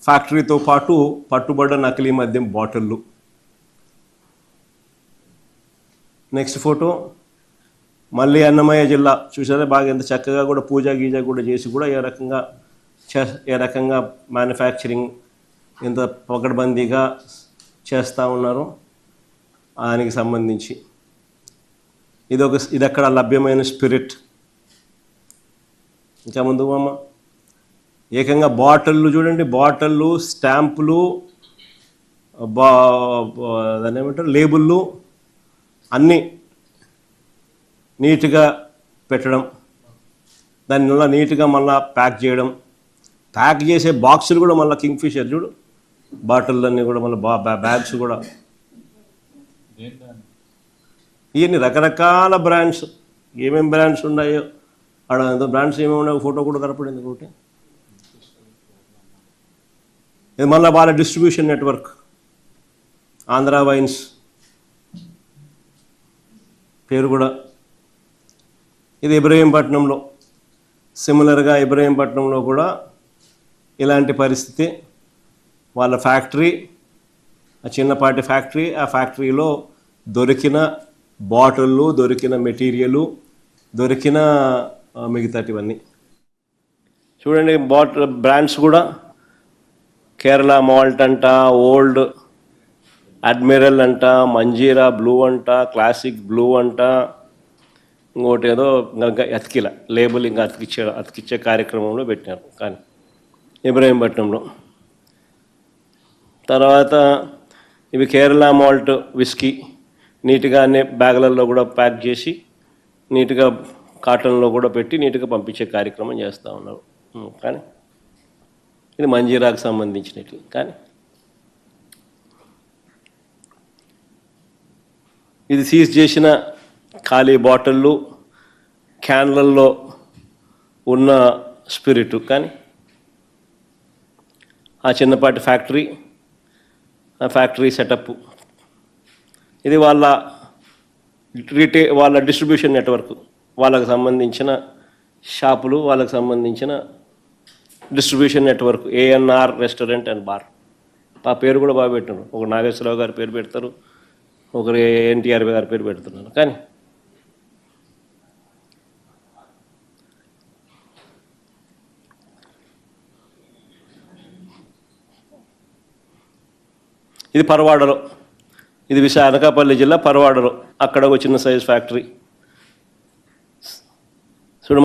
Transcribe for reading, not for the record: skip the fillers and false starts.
ఫ్యాక్టరీతో పాటు పట్టుబడ్డ నకిలీ మద్యం బాటిళ్ళు. నెక్స్ట్ ఫోటో మళ్ళీ అన్నమయ్య జిల్లా. చూసారా బాగా ఎంత చక్కగా కూడా పూజ గీజ కూడా చేసి కూడా ఏ రకంగా మ్యానుఫ్యాక్చరింగ్ ఎంత పకడ్బందీగా చేస్తూ ఉన్నారు దానికి సంబంధించి. ఇది అక్కడ లభ్యమైన స్పిరిట్. ఇంకా ముందు అమ్మ ఏకంగా బాటిళ్ళు చూడండి, బాటిళ్ళు, స్టాంపులు, దాన్ని ఏమంటారు లేబుళ్ళు అన్నీ నీట్గా పెట్టడం, దాన్ని మళ్ళీ నీట్గా మళ్ళీ ప్యాక్ చేయడం, ప్యాక్ చేసే బాక్సులు కూడా మళ్ళీ కింగ్ఫిషర్ చూడు, బాటిళ్ళన్నీ కూడా మళ్ళీ బ్యాగ్స్ కూడా. ఇవన్నీ రకరకాల బ్రాండ్స్, ఏమేమి బ్రాండ్స్ ఉన్నాయో అక్కడ ఎంతో బ్రాండ్స్ ఏమేమి ఉన్నాయో ఫోటో కూడా కనపడింది ఒకటి. ఇది మళ్ళీ వాళ్ళ డిస్ట్రిబ్యూషన్ నెట్వర్క్ ఆంధ్ర వైన్స్ పేరు కూడా. ఇది ఇబ్రహీంపట్నంలో, సిమిలర్గా ఇబ్రహీంపట్నంలో కూడా ఇలాంటి పరిస్థితి. వాళ్ళ ఫ్యాక్టరీ, ఆ చిన్నపాటి ఫ్యాక్టరీ, ఆ ఫ్యాక్టరీలో దొరికిన బాటిళ్ళు, దొరికిన మెటీరియలు, దొరికిన మిగతాటివన్నీ చూడండి. బాటిల్ బ్రాండ్స్ కూడా కేరళ మాల్ట్ అంట, ఓల్డ్ అడ్మిరల్ అంట, మంజీరా బ్లూ అంట, క్లాసిక్ బ్లూ అంట, ఇంకోటి ఏదో ఇంకా అతికిల లేబుల్ ఇంకా అతికిచ్చే కార్యక్రమంలో పెట్టినారు కానీ ఇబ్రహీంపట్నంలో. తర్వాత ఇవి కేరళ మాల్ట్ విస్కీ, నీట్గా అన్ని బ్యాగులలో కూడా ప్యాక్ చేసి నీట్గా కాటన్లో కూడా పెట్టి నీట్గా పంపించే కార్యక్రమం చేస్తూ ఉన్నారు. కానీ ఇది మంజీరాకు సంబంధించినట్లు. కానీ ఇది సీజ్ చేసిన ఖాళీ బాటిళ్ళు, క్యాన్లల్లో ఉన్న స్పిరిట్. కానీ ఆ చిన్నపాటి ఫ్యాక్టరీ, ఆ ఫ్యాక్టరీ సెటప్, ఇది వాళ్ళ వాళ్ళ డిస్ట్రిబ్యూషన్ నెట్వర్క్, వాళ్ళకు సంబంధించిన షాపులు, వాళ్ళకు సంబంధించిన distribution network. ANR restaurant and bar. ఆ పేరు కూడా బాగా పెట్టినారు. ఒక నాగేశ్వరరావు గారి పేరు పెడతారు, ఒకరు ఎన్టీఆర్ గారి పేరు పెడుతున్నారు. కానీ ఇది పరవాడలో, ఇది అనకాపల్లి జిల్లా పరవాడలో, అక్కడ ఒక చిన్న సైజ్ ఫ్యాక్టరీ.